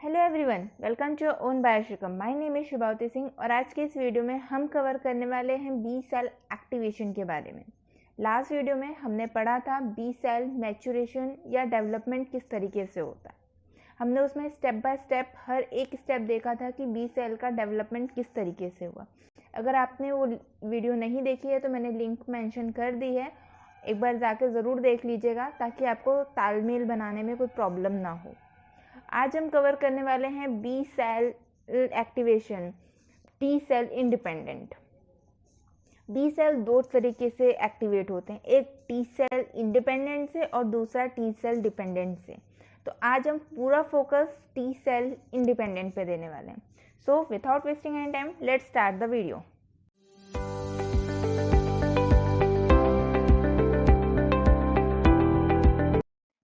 Hello everyone, welcome to your own biochem. My name is Shibavati Singh और आज के इस वीडियो में हम कवर करने वाले हैं बी सेल एक्टिवेशन के बारे में। लास्ट वीडियो में हमने पढ़ा था बी सेल मैच्योरेशन या डेवलपमेंट किस तरीके से होता है। हमने उसमें स्टेप बाय स्टेप हर एक स्टेप देखा था कि बी सेल का डेवलपमेंट किस तरीके से हुआ। अगर आपने वो वीडियो नहीं देखी है तो मैंने लिंक मेंशन कर दी है, एक बार जाकर ज़रूर देख लीजिएगा ताकि आपको तालमेल बनाने में कोई प्रॉब्लम ना हो। आज हम कवर करने वाले हैं B cell activation, T cell independent. B cell दो तरीके से एक्टिवेट होते हैं, एक टी सेल इंडिपेंडेंट से और दूसरा टी सेल डिपेंडेंट से। तो आज हम पूरा फोकस टी सेल इंडिपेंडेंट पे देने वाले हैं। So without wasting any time, let's start the video.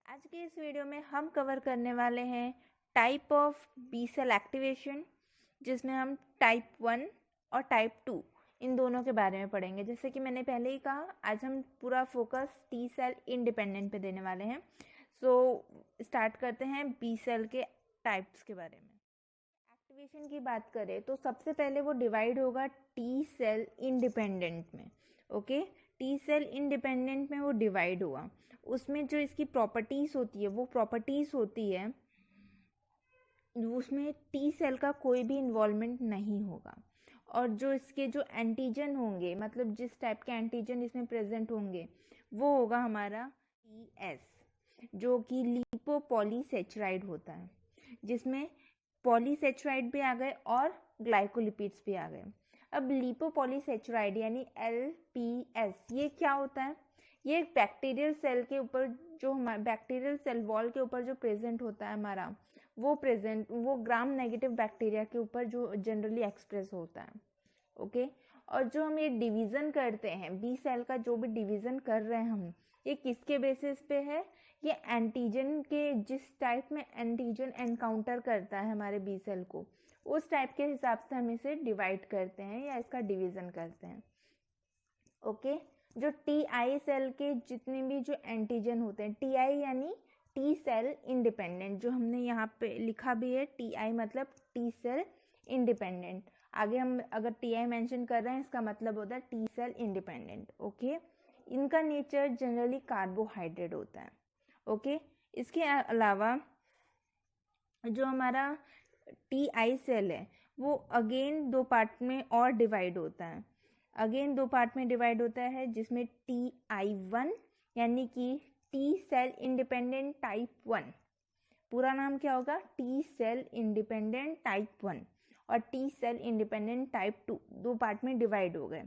आज के इस वीडियो में हम कवर करने वाले हैं type of B cell activation, जिसमें हम टाइप 1 और टाइप 2 इन दोनों के बारे में पढ़ेंगे। जैसे कि मैंने पहले ही कहा, आज हम पूरा फोकस टी सेल इंडिपेंडेंट पे देने वाले हैं। सो स्टार्ट करते हैं बी सेल के टाइप्स के बारे में। एक्टिवेशन की बात करें तो सबसे पहले वो डिवाइड होगा टी सेल इंडिपेंडेंट में। ओके, टी सेल इंडिपेंडेंट में वो डिवाइड हुआ। उसमें जो इसकी प्रॉपर्टीज होती है, वो प्रॉपर्टीज होती है उसमें टी सेल का कोई भी इन्वॉल्वमेंट नहीं होगा, और जो इसके जो एंटीजन होंगे, मतलब जिस टाइप के एंटीजन इसमें प्रेजेंट होंगे, वो होगा हमारा टीएस, जो कि लिपोपॉलीसेचराइड होता है, जिसमें पॉलीसेचराइड भी आ गए और ग्लाइकोलिपिड्स भी आ गए। अब लिपोपॉलीसेचराइड यानी एलपीएस, ये क्या होता है? ये बैक्टीरियल सेल के ऊपर जो बैक्टीरियल सेल वॉल के ऊपर जो प्रेजेंट होता है हमारा, वो ग्राम नेगेटिव बैक्टीरिया के ऊपर जो जनरली एक्सप्रेस होता है। ओके, और जो हम ये डिवीज़न करते हैं बी सेल का, जो भी डिवीज़न कर रहे हैं हम, ये किसके बेसिस पे है? ये एंटीजन के, जिस टाइप में एंटीजन एनकाउंटर करता है हमारे बी सेल को, उस टाइप के हिसाब से हम इसे डिवाइड करते हैं या इसका डिवीज़न करते हैं। ओके, जो टी आई सेल के जितने भी जो एंटीजन होते हैं, टी आई यानी टी सेल इंडिपेंडेंट, जो हमने यहाँ पे लिखा भी है, टी आई मतलब टी सेल इंडिपेंडेंट। आगे हम अगर टी आई मैंशन कर रहे हैं, इसका मतलब होता है टी सेल इंडिपेंडेंट। ओके, इनका नेचर जनरली कार्बोहाइड्रेट होता है। ओके, इसके अलावा जो हमारा टी आई सेल है, वो अगेन दो पार्ट में और डिवाइड होता है। अगेन दो पार्ट में डिवाइड होता है, जिसमें टी आई 1 यानी कि टी सेल इंडिपेंडेंट टाइप 1, पूरा नाम क्या होगा? टी सेल इंडिपेंडेंट टाइप 1, और टी सेल इंडिपेंडेंट टाइप 2, दो पार्ट में डिवाइड हो गए।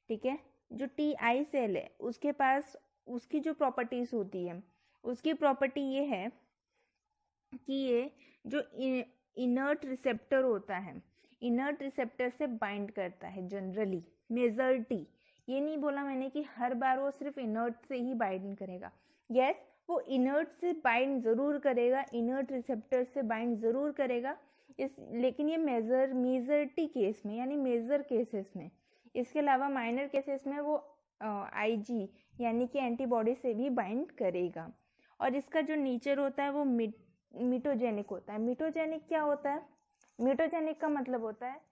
ठीक है, जो टी आई सेल है उसके पास उसकी जो प्रॉपर्टीज होती है, उसकी प्रॉपर्टी ये है कि ये जो इनर्ट रिसेप्टर होता है, इनर्ट रिसेप्टर से बाइंड करता है जनरली। मेजॉरिटी, ये नहीं बोला मैंने कि हर बार वो सिर्फ इनर्ट से ही बाइंड करेगा। यस, वो इनर्ट से बाइंड ज़रूर करेगा, इनर्ट रिसेप्टर से बाइंड ज़रूर करेगा, लेकिन ये मेजॉरिटी केस में यानी मेजर केसेस में। इसके अलावा माइनर केसेस में वो आईजी यानी कि एंटीबॉडी से भी बाइंड करेगा। और इसका जो नेचर होता है वो मिटोजेनिक होता है। मिटोजेनिक क्या होता है? मिटोजेनिक का मतलब होता है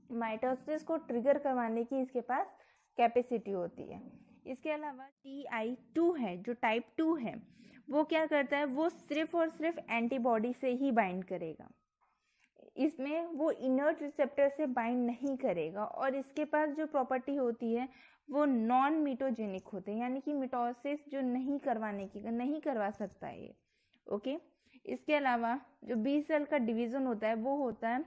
माइटोसिस को ट्रिगर करवाने की इसके पास कैपेसिटी होती है। इसके अलावा TI2 है, जो टाइप 2 है, वो क्या करता है? वो सिर्फ और सिर्फ एंटीबॉडी से ही बाइंड करेगा। इसमें वो इनर्ट रिसेप्टर से बाइंड नहीं करेगा, और इसके पास जो प्रॉपर्टी होती है वो नॉन मिटोजेनिक होते हैं, यानी कि मिटोसिस जो नहीं करवा सकता है ये। ओके, इसके अलावा जो बी सेल का डिवीज़न होता है वो होता है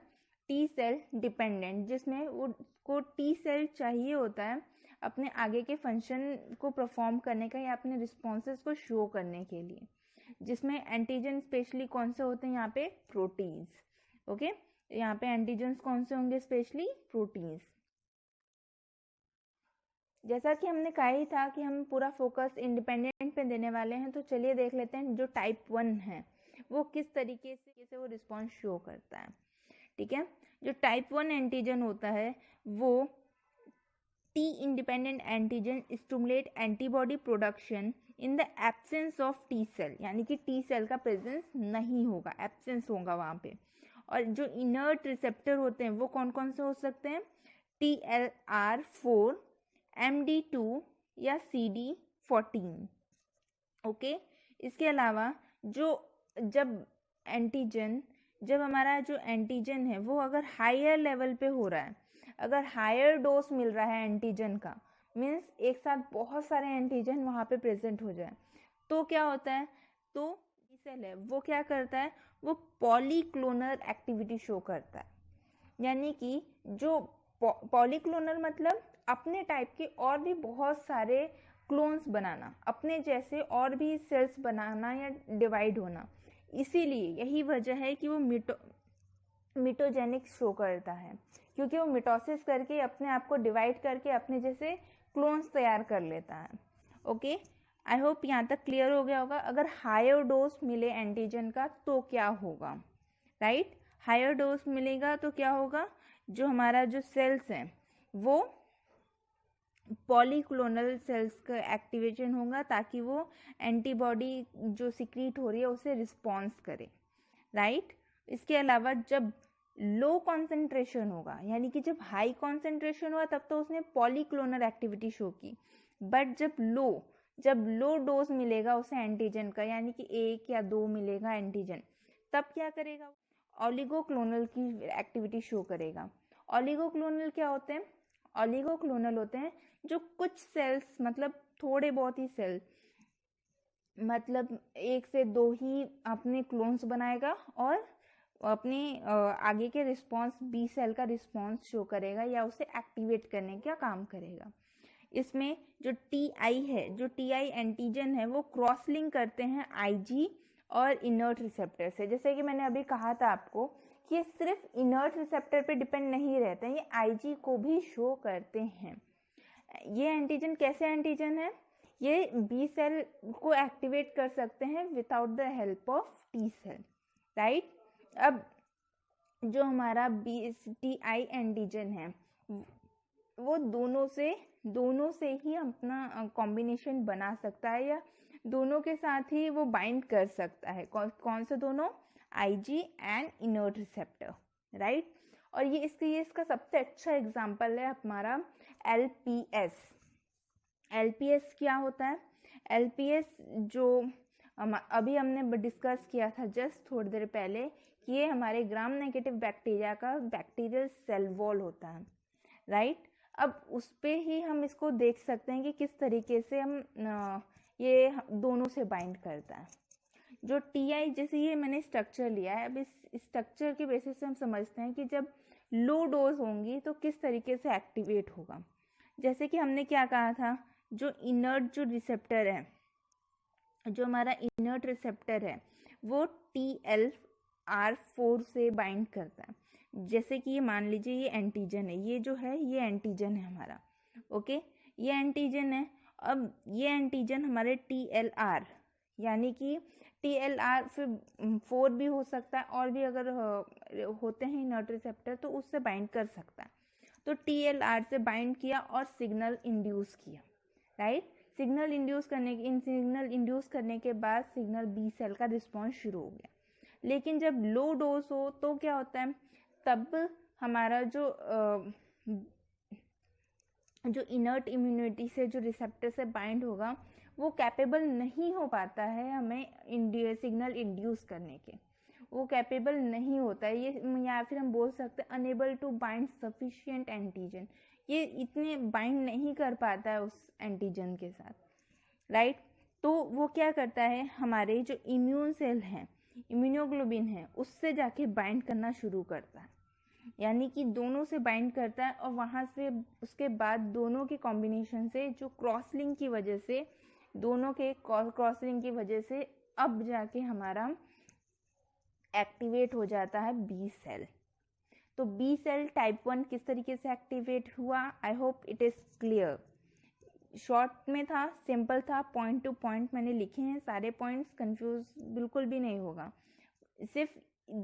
टी सेल डिपेंडेंट, जिसमें उसको टी सेल चाहिए होता है अपने आगे के फंक्शन को परफॉर्म करने का या अपने रिस्पॉन्सेज को शो करने के लिए, जिसमें एंटीजन स्पेशली कौन से होते हैं? यहाँ पे प्रोटीन्स। ओके, यहाँ पे एंटीजन्स कौन से होंगे? Specially proteins. जैसा कि हमने कहा ही था कि हम पूरा फोकस इंडिपेंडेंट पे देने वाले हैं, तो चलिए देख लेते हैं जो टाइप 1 है वो किस तरीके से वो रिस्पॉन्स शो करता है। ठीक है, जो टाइप 1 एंटीजन होता है वो T independent antigen stimulate antibody production in the absence of T cell, यानी कि टी सेल का प्रेजेंस नहीं होगा, एब्सेंस होगा वहाँ पे। और जो इनर्ट रिसेप्टर होते हैं वो कौन कौन से हो सकते हैं, TLR4, MD2 या CD14। ओके, इसके अलावा जब हमारा जो एंटीजन है वो अगर हायर लेवल पे हो रहा है, अगर हायर डोज मिल रहा है एंटीजन का, मीन्स एक साथ बहुत सारे एंटीजन वहाँ पे प्रेजेंट हो जाए, तो क्या होता है, तो टी सेल है वो क्या करता है, वो पॉलीक्लोनल एक्टिविटी शो करता है। यानी कि जो पॉलीक्लोनल मतलब अपने टाइप के और भी बहुत सारे क्लोन्स बनाना, अपने जैसे और भी सेल्स बनाना या डिवाइड होना। इसीलिए यही वजह है कि वो मिटोजेनिक शो करता है, क्योंकि वो मिटोसिस करके अपने आप को डिवाइड करके अपने जैसे क्लोन्स तैयार कर लेता है। ओके, आई होप यहाँ तक क्लियर हो गया होगा। अगर हायर डोज मिले एंटीजन का तो क्या होगा, राइट? हायर डोज मिलेगा तो क्या होगा, जो हमारा जो सेल्स हैं वो पॉलीक्लोनल सेल्स का एक्टिवेशन होगा, ताकि वो एंटीबॉडी जो सिक्रीट हो रही है उसे रिस्पॉन्स करे, राइट? इसके अलावा जब लो कॉन्सेंट्रेशन होगा, यानी कि जब हाई कॉन्सेंट्रेशन हुआ तब तो उसने पॉलीक्लोनल एक्टिविटी शो की, बट जब लो डोज मिलेगा उसे एंटीजन का, यानी कि 1 या 2 मिलेगा एंटीजन, तब क्या करेगा, ऑलिगोक्लोनल की एक्टिविटी शो करेगा। ऑलिगोक्लोनल क्या होते हैं, ऑलिगोक्लोनल होते हैं जो कुछ सेल्स, मतलब थोड़े बहुत ही सेल, मतलब 1 से 2 ही अपने क्लोन्स बनाएगा और अपने आगे के रिस्पॉन्स बी सेल का रिस्पॉन्स शो करेगा या उसे एक्टिवेट करने का काम करेगा। इसमें जो टीआई है, जो टीआई एंटीजन है, वो क्रॉस लिंक करते हैं आईजी और इनर्ट रिसेप्टर से। जैसे कि मैंने अभी कहा था आपको कि ये सिर्फ इनर्ट रिसेप्टर पे डिपेंड नहीं रहते हैं, ये आईजी को भी शो करते हैं। ये एंटीजन कैसे एंटीजन है, ये बी सेल को एक्टिवेट कर सकते हैं without the help of T cell, right? अब जो हमारा BSTI एंटीजन है वो दोनों से ही अपना कॉम्बिनेशन बना सकता है, या दोनों के साथ ही वो बाइंड कर सकता है। कौन से दोनों, IG and inert receptor, right? और ये इसका सबसे अच्छा एग्जांपल है हमारा LPS। LPS क्या होता है, LPS जो अभी हमने डिस्कस किया था जस्ट थोड़ी देर पहले कि ये हमारे ग्राम नेगेटिव बैक्टीरिया का बैक्टीरियल सेल वॉल होता है, राइट? अब उस पे ही हम इसको देख सकते हैं कि किस तरीके से हम ये दोनों से बाइंड करता है। जो TI, जैसे ये मैंने स्ट्रक्चर लिया है, अब इस स्ट्रक्चर के बेसिस से हम समझते हैं कि जब लो डोज होंगी तो किस तरीके से एक्टिवेट होगा। जैसे कि हमने क्या कहा था, जो इनर्ट जो रिसेप्टर है, जो हमारा इनर्ट रिसेप्टर है वो TLR4 से बाइंड करता है। जैसे कि ये मान लीजिए ये एंटीजन है, ये जो है ये एंटीजन है हमारा, ओके, ये एंटीजन है। अब ये एंटीजन हमारे TLR, यानी कि TLR फिर 4 भी हो सकता है, और भी अगर होते हैं इनर्ट रिसेप्टर तो उससे बाइंड कर सकता है। तो TLR से बाइंड किया और सिग्नल इंड्यूस किया, राइट? सिग्नल इंड्यूस करने के बाद सिग्नल बी सेल का रिस्पॉन्स शुरू हो गया। लेकिन जब लो डोज हो तो क्या होता है, तब हमारा जो इनर्ट इम्यूनिटी से जो रिसेप्टर से बाइंड होगा वो कैपेबल नहीं हो पाता है हमें सिग्नल इंड्यूस करने के, वो कैपेबल नहीं होता है ये, या फिर हम बोल सकते हैं unable to bind sufficient antigen, ये इतने बाइंड नहीं कर पाता है उस एंटीजन के साथ, राइट? तो वो क्या करता है, हमारे जो इम्यून सेल हैं, इम्यूनोग्लोबिन है, उससे जाके बाइंड करना शुरू करता है, यानी कि दोनों से बाइंड करता है, और वहाँ से उसके बाद दोनों के कॉम्बिनेशन से, जो क्रॉस लिंक की वजह से, दोनों के क्रॉस लिंक की वजह से अब जाके हमारा एक्टिवेट हो जाता है बी सेल। तो बी सेल टाइप 1 किस तरीके से एक्टिवेट हुआ, I hope it is clear. Short में था, सिंपल था, पॉइंट टू पॉइंट मैंने लिखे हैं सारे पॉइंट्स, कंफ्यूज बिल्कुल भी नहीं होगा। सिर्फ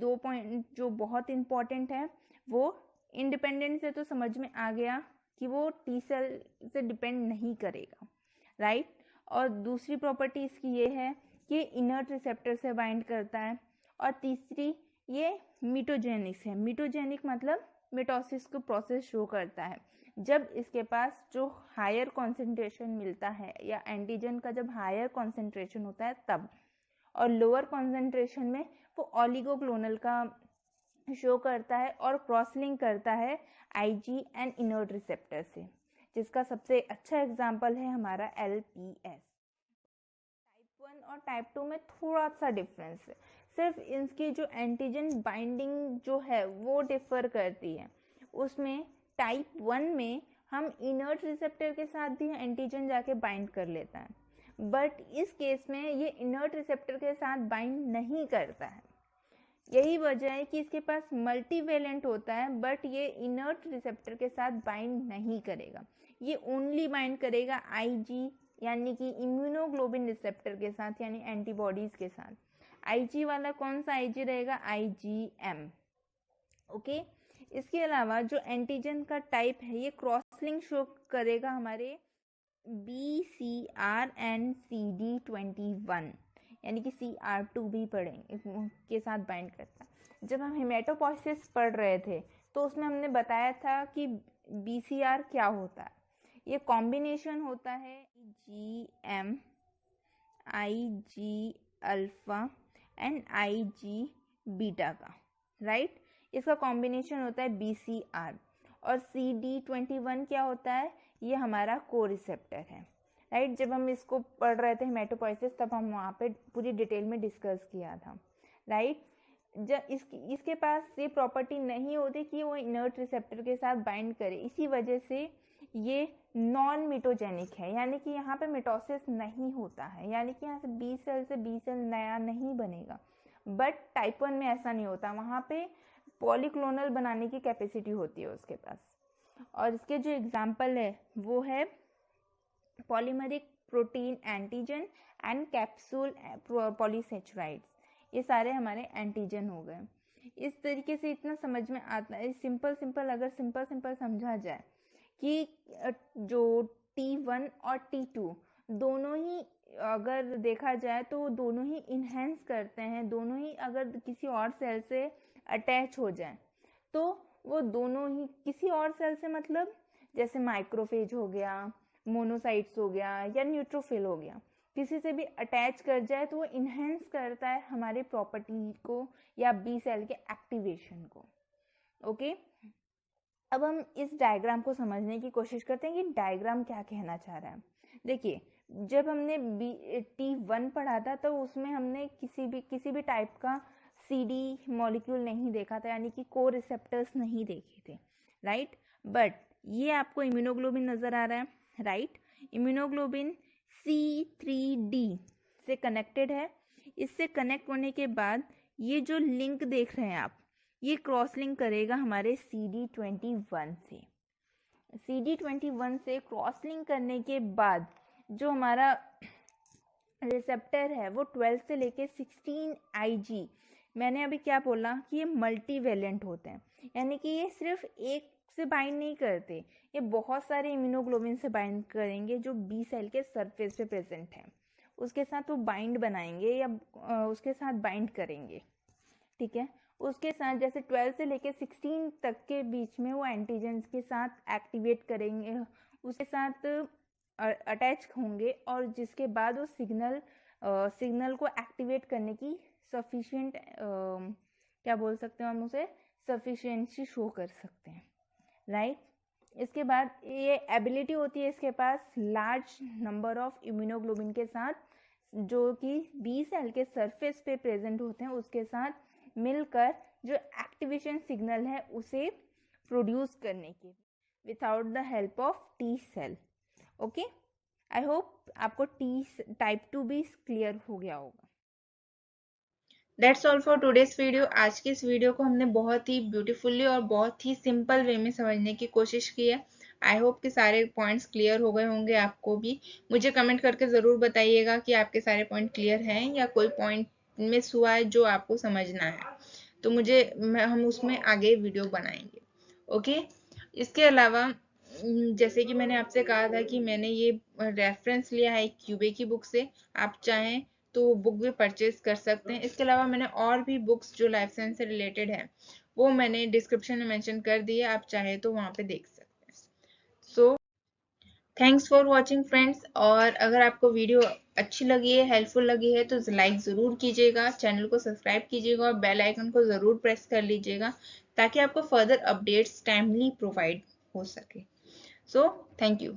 2 पॉइंट जो बहुत इंपॉर्टेंट है, वो इंडिपेंडेंट से तो समझ में आ गया कि वो टी सेल से डिपेंड नहीं करेगा, राइट? और दूसरी प्रॉपर्टी इसकी ये है कि इनर्ट रिसेप्टर से बाइंड करता है, और तीसरी ये मिटोजेनिक है। मिटोजेनिक मतलब मिटोसिस को प्रोसेस शो करता है जब इसके पास जो हायर कॉन्सेंट्रेशन मिलता है, या एंटीजन का जब हायर कॉन्सेंट्रेशन होता है तब, और लोअर कॉन्सेंट्रेशन में वो ऑलिगोक्लोनल का शो करता है और क्रॉस लिंक करता है आईजी एंड इनर्ट रिसेप्टर से, जिसका सबसे अच्छा एग्जांपल है हमारा LPS। टाइप 1 और टाइप 2 में थोड़ा सा डिफरेंस है, सिर्फ इनकी जो एंटीजन बाइंडिंग जो है वो डिफर करती है। उसमें टाइप 1 में हम इनर्ट रिसेप्टर के साथ भी एंटीजन जाके बाइंड कर लेता है, बट इस केस में ये इनर्ट रिसेप्टर के साथ बाइंड नहीं करता है। यही वजह है कि इसके पास मल्टीवेलेंट होता है, बट ये इनर्ट रिसेप्टर के साथ बाइंड नहीं करेगा। ये ओनली बाइंड करेगा आईजी यानी कि इम्यूनोग्लोबिन रिसेप्टर के साथ, यानी एंटीबॉडीज के साथ। आईजी वाला कौन सा आईजी रहेगा? IgM। ओके, इसके अलावा जो एंटीजन का टाइप है ये क्रॉस लिंक शो करेगा हमारे BCR एंड CD21, यानी कि CR2 भी पढ़ेंगे के साथ बाइंड करता है। जब हम हेमेटोपोइसिस पढ़ रहे थे तो उसमें हमने बताया था कि BCR क्या होता है। ये कॉम्बिनेशन होता है IgM, IG alpha and IG beta का, राइट। इसका कॉम्बिनेशन होता है BCR। और CD21 क्या होता है? ये हमारा को रिसेप्टर है, राइट। जब हम इसको पढ़ रहे थे हेमेटोपोइसिस तब हम वहाँ पे पूरी डिटेल में डिस्कस किया था, राइट। जब इसके पास ये प्रॉपर्टी नहीं होती कि वो इनर्ट रिसेप्टर के साथ बाइंड करे, इसी वजह से ये नॉन मिटोजेनिक है, यानी कि यहाँ पे मिटोसिस नहीं होता है, यानी कि यहाँ से बी सेल नया नहीं बनेगा। बट टाइप 1 में ऐसा नहीं होता, वहाँ पे पॉलीक्लोनल बनाने की कैपेसिटी होती है उसके पास। और इसके जो एग्जाम्पल है वो है polymeric protein antigen and capsule polysaccharides, ये सारे हमारे एंटीजन हो गए। इस तरीके से इतना समझ में आता है, अगर सिंपल समझा जाए कि जो T1 और T2 दोनों ही अगर देखा जाए तो दोनों ही इन्हेंस करते हैं, दोनों ही अगर किसी और सेल से अटैच हो जाए तो वो दोनों ही किसी और सेल से, मतलब जैसे माइक्रोफेज हो गया, मोनोसाइट्स हो गया, या न्यूट्रोफिल हो गया, किसी से भी अटैच कर जाए तो वो इन्हेंस करता है हमारे प्रॉपर्टी को या बी सेल के एक्टिवेशन को। ओके, अब हम इस डायग्राम को समझने की कोशिश करते हैं कि डायग्राम क्या कहना चाह रहा है। देखिए, जब हमने T1 पढ़ा था तो उसमें हमने किसी भी टाइप का CD मॉलिक्यूल नहीं देखा था, यानी कि को रिसेप्टर्स नहीं देखे थे, राइट। बट ये आपको इम्यूनोग्लोबिन नजर आ रहा है, राइट। इम्यूनोग्लोबिन C3D से कनेक्टेड है। इससे कनेक्ट होने के बाद ये जो लिंक देख रहे हैं आप, ये क्रॉस लिंक करेगा हमारे CD21 से। CD21 से क्रॉस लिंक करने के बाद जो हमारा रिसेप्टर है वो 12 से लेके 16 IG, मैंने अभी क्या बोला कि ये मल्टीवेलेंट होते हैं, यानी कि ये सिर्फ एक से बाइंड नहीं करते, ये बहुत सारे इम्यूनोग्लोबिन से बाइंड करेंगे जो बी सेल के सरफेस पे प्रेजेंट है, उसके साथ वो बाइंड बनाएंगे या उसके साथ बाइंड करेंगे, ठीक है। उसके साथ जैसे 12 से लेके 16 तक के बीच में वो एंटीजेंस के साथ एक्टिवेट करेंगे, उसके साथ अटैच होंगे, और जिसके बाद वो सिग्नल को एक्टिवेट करने की सफिशिएंट क्या बोल सकते हैं हम उसे, सफिशिएंसी शो कर सकते हैं, राइट। इसके बाद ये एबिलिटी होती है इसके पास लार्ज नंबर ऑफ इम्यूनोग्लोबिन के साथ, जो कि बी सेल के सरफेस पे प्रेजेंट होते हैं, उसके साथ मिलकर जो एक्टिवेशन सिग्नल है उसे प्रोड्यूस करने के, without the help of T cell. Okay, I hope आपको टाइप 2 भी क्लियर हो गया होगा। That's all for today's video. आज की इस वीडियो को हमने बहुत ही ब्यूटीफुली और बहुत ही सिंपल वे में समझने की कोशिश की है। आई होप कि सारे पॉइंट्स क्लियर हो गए होंगे आपको भी। मुझे कमेंट करके ज़रूर बताइएगा कि आपके सारे पॉइंट क्लियर हैं या कोई पॉइंट मिस हुआ है जो आपको समझना है, तो हम उसमें आगे वीडियो बनाएंगे। ओके, इसके अलावा जैसे कि मैंने आपसे कहा था कि मैंने ये रेफरेंस लिया है क्यूबे की बुक से, आप चाहें तो बुक भी परचेज कर सकते हैं। इसके अलावा मैंने और भी बुक्स जो लाइफ साइंस से रिलेटेड है वो मैंने डिस्क्रिप्शन में मेंशन कर दी है, आप चाहे तो वहाँ पे देख सकते हैं। So thanks for watching friends, और अगर आपको वीडियो अच्छी लगी है, हेल्पफुल लगी है, तो लाइक ज़रूर कीजिएगा, चैनल को सब्सक्राइब कीजिएगा और बेल आइकन को ज़रूर प्रेस कर लीजिएगा ताकि आपको फर्दर अपडेट्स टाइमली प्रोवाइड हो सके। So thank you.